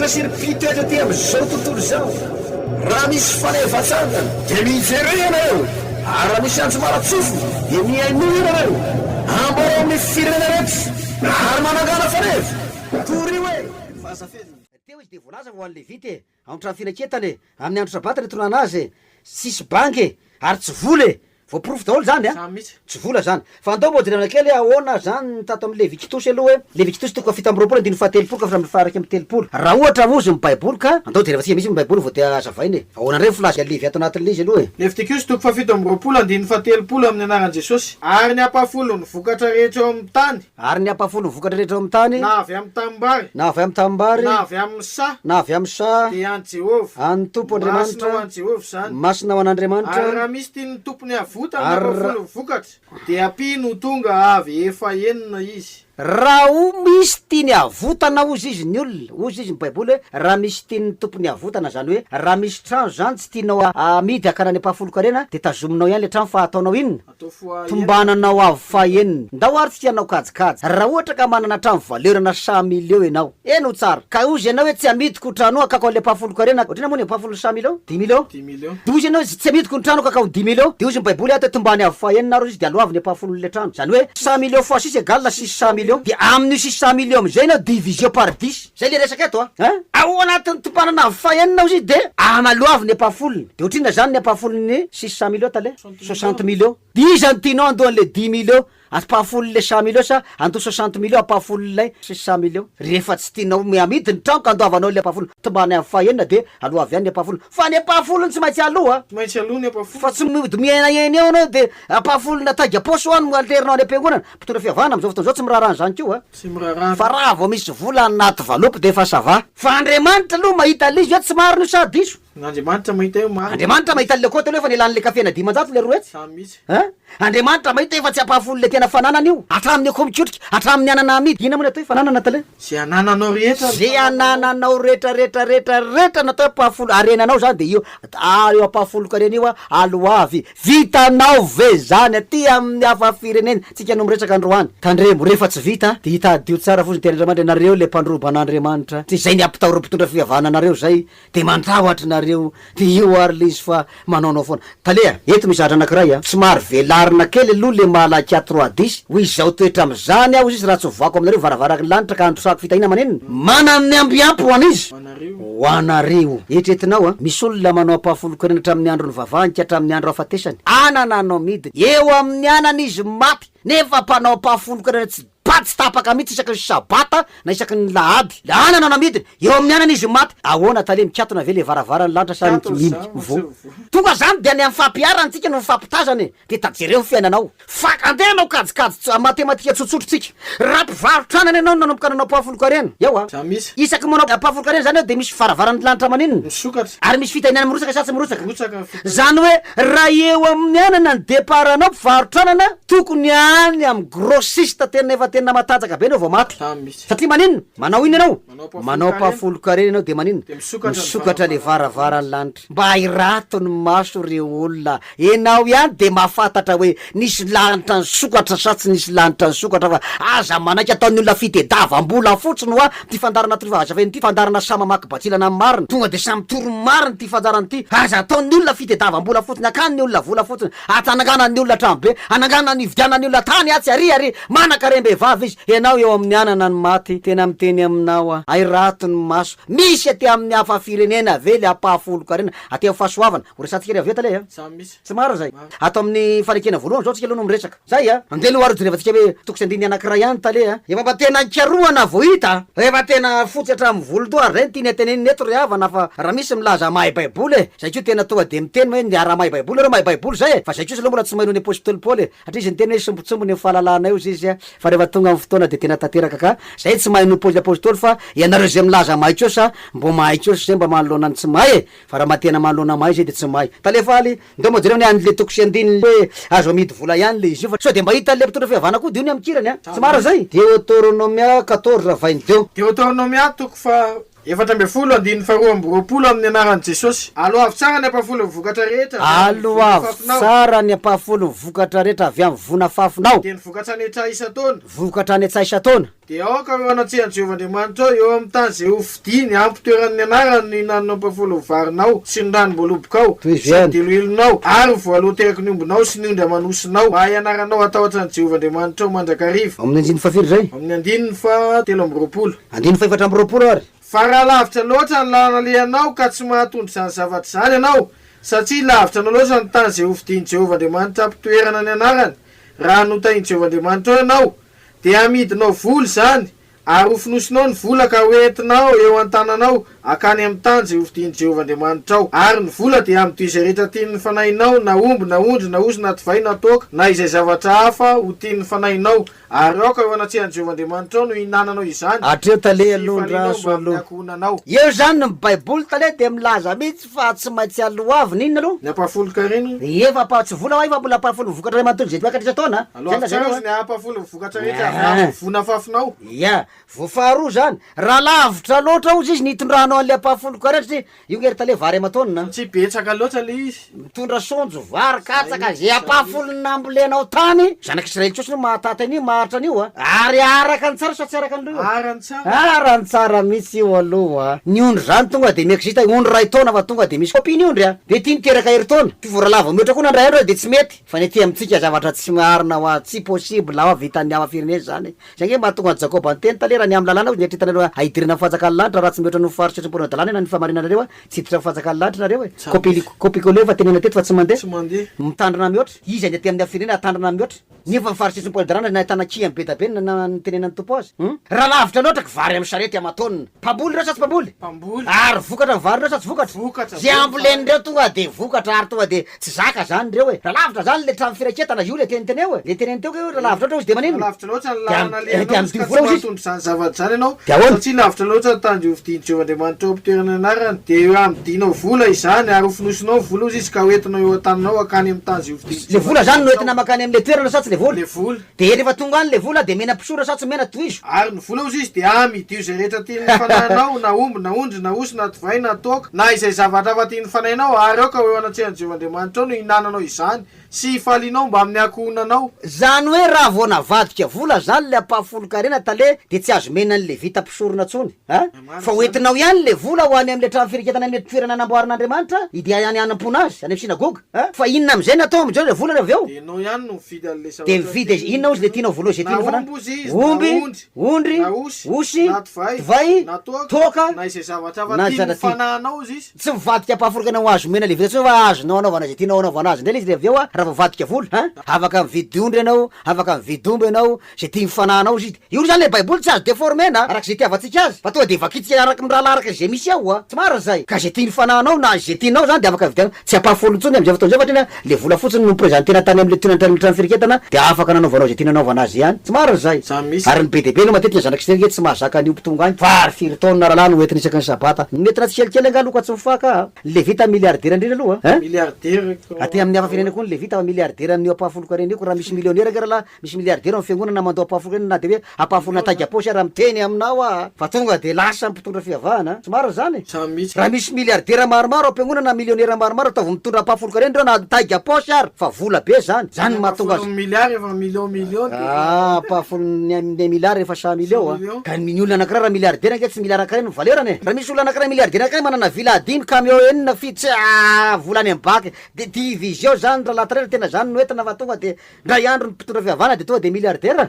masiry mpitoetra ty am'izao tontolo zao raha misy fanefatsangana de mijery ianareo ary raha misy antso maratsofo de miaino ianareo amborao amin'ny firenena rehetra ary manangana fanefa tory hoe teo izy de voalaza ho an'le vity amin'ny trano finanaketany amin'ny andro sabata le tonana azy sisy banky ary tsy voly voaporofo daholo zany a tsy vola zany fa andao modinana kely ahoana zany tato am'le vikitosy aloha hoe le vikitosy toko fita amby roapolo andiny fahatelopolo ka framiny faharaky amby telopolo raha ohatra mozy mibaiboly ka andao de refa tsika misy mibaiboly vao de azavainy e fa ahoana ndray filazy alevy ato anatin'le izy aloha e le vitikosy toko fafito amby roapolo andiny fahatelopolo amin'ny anaran'i Jesosy ary ny apafolo ny vokatra rehetra eo amin'ny tany ary ny apafolo ny vokatra rehetra eo amin'ny tany na avy amin'ny tanimbary na avy amin'ny tanimbary na avy amin'ny sa na avy amin'ny sa de any Jehova any tompo andriamanitra any Jehova zany masina ho an'andriamanitra ary raha misy tiany tompony avota ny apafolo vokatra de apino tonga avy efa enina izy raha o misy tiany avotana ozy izy ny olona ozy izy ny baiboly hoe raha misy tiany tompony avotana zany hoe raha misy trano zany tsy tianao amidy akarany apafolo karena de tazominao ihany le trano fa ataonao inona tombananao avy fa enina ndao ary tsy tianao kajikajy raha ohatra ka manana trano valerana 100 million ianao eno tsara ka ozy ianao hoe tsy amidiko ny trano akako le apafolo karena ohatrina moa ny apafolo 100 million 10 million de ozy ianao tsy amidiko ny trano akao 10 million de ozy ny baiboly ato tombany avy fa enina ro izy de aloaviny apafolo le trano zany hoe 100 million fois 6 égale 600 million de amin'ny 600 million amizay na division par 10 zay le resaka eto ao anatin'ny tompanana avy fa enina ozy de amaloaviny apafolony de ohatrina zany ny apafolony 600 million tale 60 million de izany tianao andohan'le 10 million apafolo le 100 million sa ando 60 million apafolo lay 600 million rehefa tsy tianao amidy ny trano ka andoavanao le apafolo tombany avy fa enina de aloavy ihany ny apafolo fa ny apafolony tsy maintsy aloha maintsy aloha ny apafolo fa tsy mody miainaena eo anao de apafolo natagi aposy hoany alterinao any am-piangonana mpitondra fihavana am'izao fotoana zao tsy mirarany zany keo tsy mirarany fa raha vao misy vola anaty valopy de fa sava fa andriamanitra aloha mahita le izy hoe tsy mariny io sady iso Andriamanitra mahita io mariny andriamanitra mahita le koty aloha efa nilan'le kafena 10 le roetsy andriamanitra mahita efa tsy apafolo le tena fananana io atramin'ny komikotrika atramin'ny anana amidy ina moa natao fananana tale zay anananao rehetra zay anananao rehetrarehetrarehetra natao apafolo arenanao zany de io io apafolo karena io aloavy vitanao ve zany aty amin'ny hafa firenena tsika no miresaka androany tandremo rehefa tsy vita de hitadio tsara fosiny tenandriamanitra nareo le mpandroban'andriamanitra ty zay ny ampitahoro mpitondra fihavana nareo zay de mandraoatra nareo de io ary le izy fa manaonao foana talea eto misy adra anakiray somary velarina kely aloha le malaky a 310 hoy izao toetra am'izany aho izy raha tsy ovako aminareo varavaraky ny lanitra ka androsako fitahina manenina mana amin'ny ambiampy ho an'izy ho anareo etretinao misy olona manao apafolo karena hatramin'ny andro ny vavanky hatramin'ny andro afatesany anananao midiny eo amin'ny anana izy maty nefa mpanao apafolo karena tsy tsy tapaka mihitsy isaky ny sabata na isaky ny lahady la anana namidiny eo amin'ny anana izy maty ahoana tale mikatona ve le varavarany lanitra sa mimiliky vo tonga zany de any amin'ny fampiarany tsika no fampitazany de tajereo ny fiainanao fa andeha anao kajikajy matematika tsotsotrotsika raha mpivarotranany anao nanomboka nanao apafolo karena eo isaky manao apafolo karena zany eo de misy varavarany lanitra maninona ary misy fitahinana mirosaka sa tsy mirosaka zany hoe raha eo amin'ny anana ny deparanao mpivarotranana tokony any amin'ny grossiste tena efa tena matanjaka be anao vao maty satria maninona manao iny anao manao apafolo karena anao de maninona misokatra le varavarany lanitra mba irato ny maso reo olona enao ihany de mahafantatra hoe nisy lanitra ny sokatra sa tsy nisy lanitra ny sokatra fa aza manaiky ataon'ny olona fitediavam-bola fotsiny hoa ty fandarana tovahazaveny ty fandarana sama maky batsilana amin'ny mariny tonga de samy toro mariny ty fandarany ty aza ataon'ny olona fitediavam-bola fotsiny akan'ny olona vola fotsiny atananganany olona tranobe ananganany vidianany olona tany atsy ary manakarembe vavy izy enao eo amin'ny anana ny maty tena miteny aminao airato ny maso misy aty amin'ny hafa firenena ve le apafolo karena aty fahasoavana oresatsika ry aveo tale tsy maro zay ato amin'ny fanekena voalohany zao tsika aloha no miresaka zay andelo aro refa tsika hoe tokosy andiny anakiray ihany tale efa mba tena nkaroana vo hita efa tena fotsy hatramin'ny volotoa zay tiny ateneniny eto ry havana fa raha misy milaza mahay baiboly zay keo tena tonga de miteny hoe niara mahay baiboly reo mahay baiboly zay fa zay keo aloha mbola tsy maino ny apôstôly Paoly atria izy niteny hoe sombotsombony fahalalana io izy fa rehefa tonga amin'ny fotoana de tena tanteraka ka zay tsy mahay nopoly apôstôly fa ianareo zay milaza mahay keo sa mbo mahay keo zay mba manoloana ny tsy mahay fa raha matena manoloana mahay zay de tsy mahay talefaly ndao moa jereo any le tokosy andiny hoe azo amidy vola ihany le izy io fa sao de mba hita le mpitondra fihavana koa de io ny amkirany tsy maro zay Deutéronomia 14:22 Deutéronomia toko fa efatra amby folo andiny faharoa amby roapolo amin'ny anaran'i Jesosy. Alo avy tsara ny apafolo vokatra rehetra. Alo avy tsara ny apafolo vokatra rehetra avy amin'ny vona fafinao. De ny vokatra ny etsa isa-taona. Vokatra ny etsa isa-taona. De aoka eo anatsihan'i Jehovahandriamanitra eo amin'ny tany zay ho fidiny ampitoeran'ny anarany ny nanonao apafolo varinao sy ny ranom-boalobokao sy ny teloelonao ary voaloha teraka ny ombonao sy ny ondry amanosinao mba ianaranao atahotra ny Jehovahandriamanitra ao mandrakariva. Amin'ny andiny fafiry zay. Amin'ny andiny fa telo amby roapolo. Andiny fa efatra amby roapolo ary. Fa raha lavitra loatra ny lalana lehanao ka tsy mahatondro zany zavatra zany ianao satria lavitra anao loatra ny tany zay ho fidiny Jehovahandriamanitra ampitoerana ny anarany. Raha notahiny Jehovahandriamanitra ao ianao dia amidinao voly zany ary ho finosinao ny vola ka hoentinao eo an-tananao akany amin'ny tany zay ho fidiny Jehovahandriamanitra ao. Ary ny vola dia amin'ny toy izay rehetra tian'ny fanahinao na omby na ondry na osy na divay na toaka na izay zavatra hafa ho tian'ny fanahinao. Ary aoka eo anatsihan'i Jehovahandriamanitra ao no hinananao izany. Atreo tale alondraso aloha. Eo zany ny baiboly tale de milaza mihitsy fa tsy maintsy aloavy n'inona aloha? Ny apafolo karena. Efa pa tsy vola fa mbola apafolo vokatra mantolo zay toaka taona. Aloha tsara ny apafolo vokatra rehetra vona fafinao. Ya, voafaharoa zany. Raha lavitra loatra ozy izy nitondranao an'le apafolo karena io ery tale vary amatona. Tsy betsaka loatra le izy. Mitondra sonjo vary katsaka zay apafolo nambolenao tany. Zanaky Israely tsosy no mahatata an'io maharitra an'io ary araka ny tsara sa tsy araka an'io? Arany tsara misy io aloha. Ny ondry zany tonga de miexista ondry ray taona fa tonga de misy kopiny ondry de tia niteraka hery taona. Tivora lava mihoatra koa nandray andro de tsy mety. Fa ny ty amitsika zavatra tsy marina hoa tsy possible hoa vitan'ny ama firenena zany. Zany hoe mahatonga ny Jakoba anteny talera ny amin'ny lalana ny etritanareo haidirina fanjakany lanitra raha tsy mihoatra no faritry tsimporona dalàna na ny famarinanareo tsy hiditra fanjakany lanitra nareo kopikole fa tenena teto fa tsy mandeha mitandrina mihoatra izy any aty amin'ny firenena atandrina mihoatra nefa faritry tsimporona dalàna na tanakia be tabe na nitenenany tompo azy. Raha lavitra loatra ka vary amin'ny sarety amatona. Mpamboly reo sa tsy mpamboly? Ary vokatra ny vary reo sa tsy vokatra? Zay ambolen'ireo tonga de vokatra ary tonga de tsy zaka zany reo e. Raha lavitra zany le trano firaketana io le teniteneo le teneny teo raha lavitra loatra izy de manino? Lavitra loatra ny lalana lehanao ka tsy mahatondro zany zavatra zany ianao satria lavitra loatra ny tany ho fidiny Jehovahandriamanitra ao ampitoerana anarany de eo amidinao vola izany ary ho finosinao vola ozy izy ka hoentinao eo an-taninao akany amin'ny tany zay ho fidiny. Le vola zany no entina makany amin'le toerana sa tsy le vola? Le vola. De rehefa tonga any le vola de mena pisora sa tsy mena toizo? Ary ny vola ozy izy de amidio zay rehetra tian'ny fanahinao na omby na ondry na osy na divay na toaka na izay zavatra afa tian'ny fanahinao ary aoka eo anatsihan'i Jehovahandriamanitra ao no hinananao izany sy falinao mba amin'ny akohonanao. Zany hoe raha vao navadika vola zany le apafolo karena tale de tsy azo mena an'le vita pisorona tsony fa hoentinao ihany le vola ho any am'le trano fireketana amin'ny toerana namboarin'Andriamanitra idy any anam-pona azy any amin'ny sinagoga fa inona am'izay natao am'izao le vola avy eo de inao ihany no mividy an'le zavatra de mividy inona ozy le tianao vola zay tianao fana omby ondry osy divay toaka na izay zavatra afa tian'ny fanahinao izy izy tsy mivadika apafolo karena ho azo mena le vita tsy fa azonao anaovana zay tianao anaovana azy ndrela izy le avy eo raha vao vadika vola afaka mividy ondry ianao afaka mividy omby ianao zay tia mifanahinao izy io zany le baiboly tsy azo deformena araka zay tiavatsika azy fa tonga de vakitsika araka mirala araka zay misy ao tsy marina zay ka zay tia mifanahinao na zay tianao zany de afaka vidiana tsy apafolo tsony am'zay fotoana zay fa le vola fotsiny no prezantena tany am'le trano fireketana de afaka nanaovanao zay tia nanaovana azy ihany tsy marina zay ary ny be dehibe no matetika zanaky Israely tsy mahazaka an'io mpitonga any vary firy taona raha no entina isaky ny sabata mety raha tsy kelikely angaloka tsy mifaka le vita milliardaire indrindra aloha milliardaire aty amin'ny hafa firenena koa le vita milliardaire amin'ny apafolo karena io ko raha misy millionnaire raha misy milliardaire amin'ny fiangonana na mandao apafolo karena na de hoe apafolo natagy aposy raha miteny aminao fa tonga de lasa mpitondra fiavahana tsy marina zany raha misy milliardaire maromaro ampiangonana na millionnaire maromaro ataovy mitondra apafolo karena reo na tagy aposy ary fa vola be zany mahatonga azy milliard efa million apafolo ny milliard efa 100 million ka ny olona anakira raha milliardaire anke tsy milliard karena valerany raha misy olona anakira milliardaire anakira manana villa dimy camion enina fitsy volany am'baky de division zany raha latarela tena zany no entina fa tonga de ndray andro mpitondra fiavana de tonga de milliardaire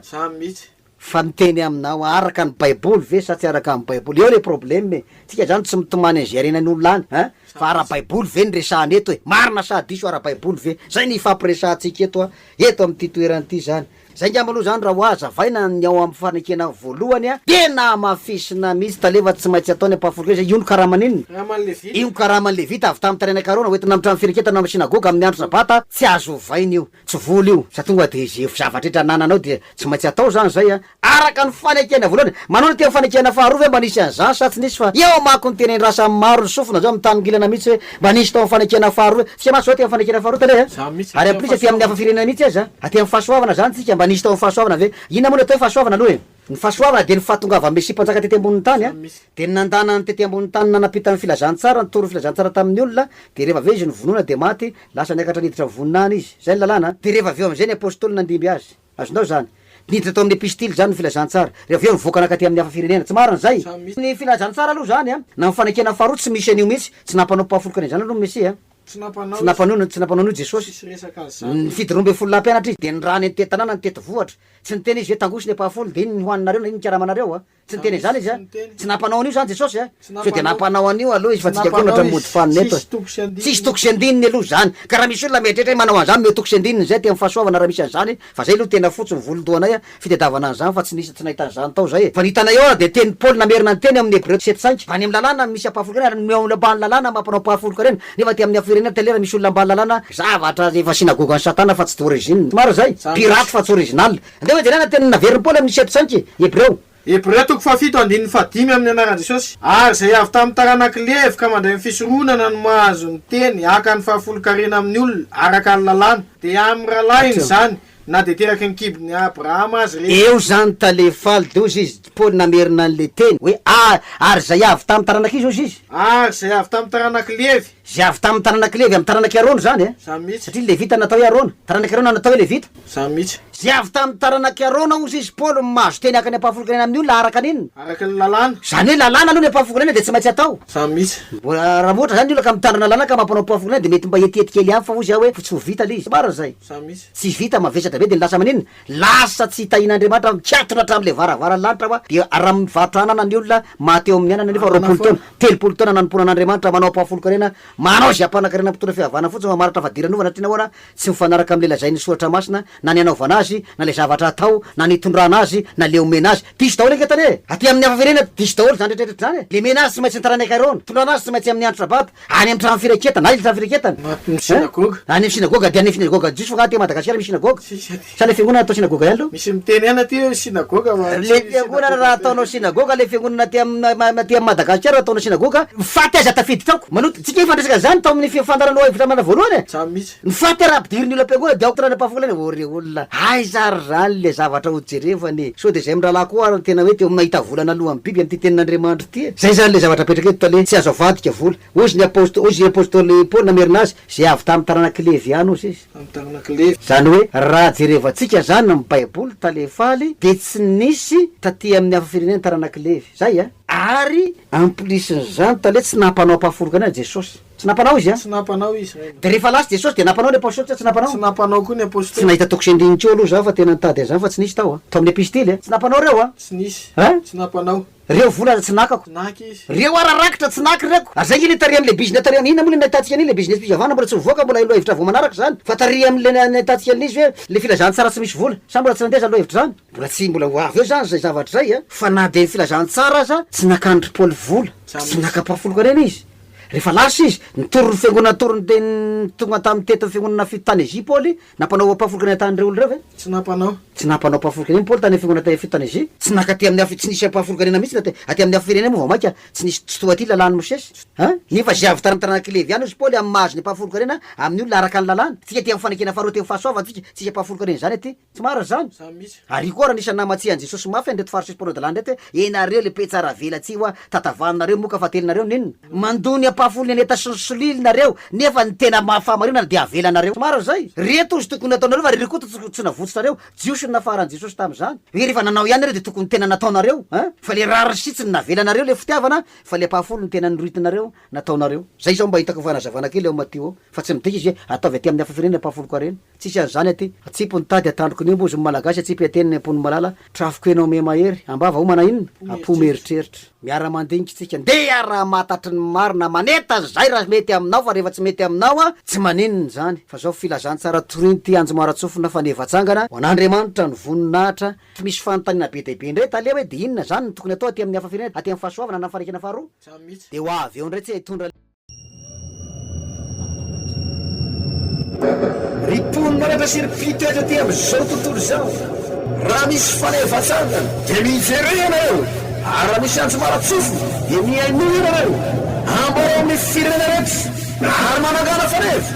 fa miteny aminao araka ny baiboly ve sa tsy araka ny baiboly eo le problème tsika zany tsy mitomany an'zay arenan'olona any fa ara baiboly ve ny resahany eto marina sa diso ara baiboly ve zay ny ifampiresahantsika eto am'ty toeranyty zany zay ngamba aloha zany raha ho azavaina ny ao amin'ny fanekena voalohany tena mafisina misy talefa tsy maintsy ataony apafolo io no karaman'inona io karaman'le vita avy tamin'ny tareana karona hoentina amin'ny trano fireketana amin'ny sinagoga amin'ny andro sabata tsy azo ovaina io tsy voly io sa tonga de zay zavatra etra nananao de tsy maintsy atao zany zay araka ny fanekena voalohany manao ny tia fanekena faharoa ve mba nisy an'zany sa tsy nisy fa eo mako ny teneny rasa maro ny sofina zao mitangilana mihitsy hoe mba nisy tao fanekena faharoa tsy maso tia fanekena faharoa tale ary amplisy aty amin'ny hafa firenena mihitsy aza aty amin'ny fahasoavana zany tsika mba nisy tao fahasoavana ve ina moa le atao fahasoavana aloha ny fahasoavana de ny fahatongava mesipanjaka tety ambon'ny tany a de nandana ny tety ambon'ny tany nanapita ny filazantsara ny toro filazantsara tamin'ny olona de rehefa aveo izy ny vonona de maty lasa niakatra niditra voninany izy zay ny lalàna de rehefa aveo am'izay ny apôstôly nandimby azy azondao zany niditra tao amin'ny epistily zany ny filazantsara rehefa aveo nivoaka nakaty amin'ny hafa firenena tsy marina zay ny filazantsara aloha zany a na mifanakena faharoa tsy misy an'io mihitsy tsy nampanao mpahafolo zany aloha mesia tsy nampanao jesosy ny fity 12 lampianatra izy de ny rany tety tanàna ny tety vohatra tsy niteny izy hoe tangosiny mpahafolo de iny ny hoaninareo na iny nikaramanareo a tsy niteny zany izy a tsy nampanao an'io zany jesosy a so de nampanao an'io aloha izy fa tsika koa natra mody fanina eto tsisy tokosy andininy aloha zany ka raha misy olona mieritreritra manao an'zany me tokosy andininy zay te mifahasoavana raha misy an'zany fa zay aloha tena fotsiny volindohanay a fitadiavana an'zany fa tsy nisy tsy nahita an'zany tao zay fa nitanay eo de teny paoly namerina ny teny amin'ny hébreu 7:5 fa any amin'ny lalàna misy apahafolo reny miaona ambany lalàna mampanao pahafolo ka reny nefa ty amin'ny firenena telera misy olona ambany lalàna zavatra efa sinagoga ny satana fa tsy de origine maro zay pirate fa tsy original nde hoe jerena teny naveriny paoly amin'ny 7:5 hébreu Hébreu toko fafito andininy fadimy amin'ny anaran'i Jesosy ary zay avy tamin'ny taranaka levo ka mandray ny fisoronana no mahazo ny teny aka ny fahafolo-karena amin'ny olona araka ny lalàna de amin'ny rahalainy zany na de teraky ny kibony Abrahama azy eo zany talefaly de ozy izy paoly namerina an'le teny hoe ary zay avy tamin'ny taranaka izy ozy izy ary zay avy tamin'ny taranaka levy zay avy tamin'ny taranaka levy amin'ny taranaky arona zany e samy mihitsy satria levita natao arona taranaky arona natao hoe levita samy mihitsy zay avy tamin'ny taranaky arona ozy izy paoly mahazo teny aka ny apahafolo-karena amin'ny olona araka an'inona araka ny lalàna zany hoe lalàna aloha ny apahafolo-karena de tsy maintsy atao samy mihitsy raha ohatra zany olona ka mitandrina lalàna ka mampanao apahafolo-karena de mety mba etietykely any fa ozy hoe tsy ho vita le izy marina zay samy mihitsy tsy vita mavesatra be de lasa maninona lasa tsy hitahin'andriamanitra mikiatona hatramin'le varavaranlanitra wa de raha mivatranana ny olona mateo amin'ny anana nefa 20 taona 30 taona nanompoana an'andriamanitra manao apahafolo-karena manao zay ampanankarena mpitondra fihavana fotsiny mamaratra fadiranova tena hoana tsy mifanaraka am'le lazain'ny soratra masina na ny anaovana azy na le zavatra atao na ny itondrana azy na le omena azy diso daholo eketany e aty amin'ny hafafirenena diso daholo zany rehetrarehetra zany e le mena azy tsy maintsy nytaranaky arona tondrana azy tsy maintsy amin'ny andro sabata any amin'ny trano fireketana azy le trano fireketana sinagoga any amin'ny sinagoga de any amin'ny sinagoga jiso fa ty Madagasikara misy sinagoga sa le fiangonana atao sinagoga ihany aloha misy miteny ana ty sinagoga le fiangonana raha ataonao sinagoga le fiangonana ty amin'ny Madagasikara ataonao sinagoga mifaty azy atafidy taoko manoto tsika ifandresaka zany tao amin'ny fifandaranao hevitra mana voalohany e samy mihitsy mifaty raha ampidiriny olo am-piangonana de aoko tarana apahafolo-karena ore olona hay zary zany le zavatra ho jerevany so de zay mirahalahy koa tena hoe teo mahita volana aloha amin'ny biby amin'ny ty tenin'andriamanitra ty e zay zany le zavatra apetraka eto tale tsy azo avadika vola ozy ny apôstôly paoly namerina azy zay avy tamin'ny taranaky levy any ozy izy amin'ny taranaka levy zany hoe raha jerevantsika zany amin'ny baiboly talefaly de tsy nisy taty amin'ny hafa firenena taranaky levy zay a ary amplisin'zany tale tsy nampanao apahafolo-karena jesosy tsy nampanao izy a tsy nampanao izy de rehefa lasy jesosy de nampanao ny apôstôly tsy nampanao tsy nampanao koa ny tsy apôstôly nahita tokosy andinitseo aloha za fa tena nitady an'zany fa tsy nisy tao a tao amin'ny epistily tsy nampanao reo a tsy nisy a tsy nampanao reo vola tsy nakako naky izy reo ararakitra tsy naky reko ary zay iny tari am'le business tari ina moa le nahitatsika an'iny le business mpizavana mbola tsy mivoaka mbola aloha hevitra vo manaraka zany fa tari am'le nahitatsika an'izy hoe le filazantsara tsy misy vola sa mbola tsy nandesa aloha hevitra zany mbola tsy mbola ho avy eo zany zay zavatra zay a fa na de filazantsara aza tsy nakandry paoly vola tsy nakapahafolo-karena izy rehefa lasa izy nitorony fiangonana torony de tonga tamin'ny tety fiangonana fito tany Asia paoly nampanao apahafolo-karena tany olo reo e tsy nampanao apahafolo-karena paoly tany fiangonana ta fito tany Asia tsy nakaty amin'ny hafa tsy nisy apahafolo-karena mihitsy aty amin'ny hafa firenena moa vao maika tsy nisy tsy toa aty lalàny mosesy nefa zay avy tarantaranaky levy any ozy paoly amin'ny mahazo ny apahafolo-karena amin'ny olona araka ny lalàna tsika ty amin'ny fanekena faharoa ty fahasoava tsika tsisy apahafolo-karena zany aty tsy mara zany samy mihitsy ary koa raha nisy namatsy an Jesosy mafy andreto farisy ponadalany reto hoe enareo le petsara velatsy wa tatavaninareo moka fatelinareo ninona mandony apahafolo ny aneta solilinareo nefa ny tena mahafahamarinana de avelanareo maro zay reto ozy tokony nataonareo fa rery koa tsy navotsonareo jiosy ny nafarany Jesosy tam'zany hoe rehefa nanao ihany reo de tokony tena nataonareo fa le raha risitsiny navelanareo le fitiavana fa le apahafolo ny tena niritinareo nataonareo zay zao mba hitako fanazavana kely eo matio fa tsy midika izy hoe ataovy aty amin'ny hafa firenena apahafolo-karena tsisy azany aty atsipony tady atandroko ny ombozy malagasy atsipy ateniny ampony malala trafiko enao me mahery ambava homana inona ampomeritreritra miara mandiniky tsika ndeha raha matatry ny marina maneta zay raha mety aminao fa rehefa tsy mety aminao a tsy maninony zany fa zao filazantsara toriny ty anjo maratsofina fa nevatsangana ho an'andriamanitra ny voninahitra tsy misy fanontanina be dehibe ndray tale hoe de inona zany ny tokony atao aty amin'ny hafa firenena aty amin'ny fahasoavana na farekena faharoa samy mihitsy de ho avy eo ndray tsy hitondra riponina rehetra sy ripitoetra ty am'izao tontolo zao raha misy fanevatsangana de mijery ianareo ary raha misy anjo maratsofo de miainoa ianareo amborao amin'ny firenena rehetra ary manangana fanevo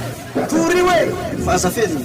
tory hoe fazafeziny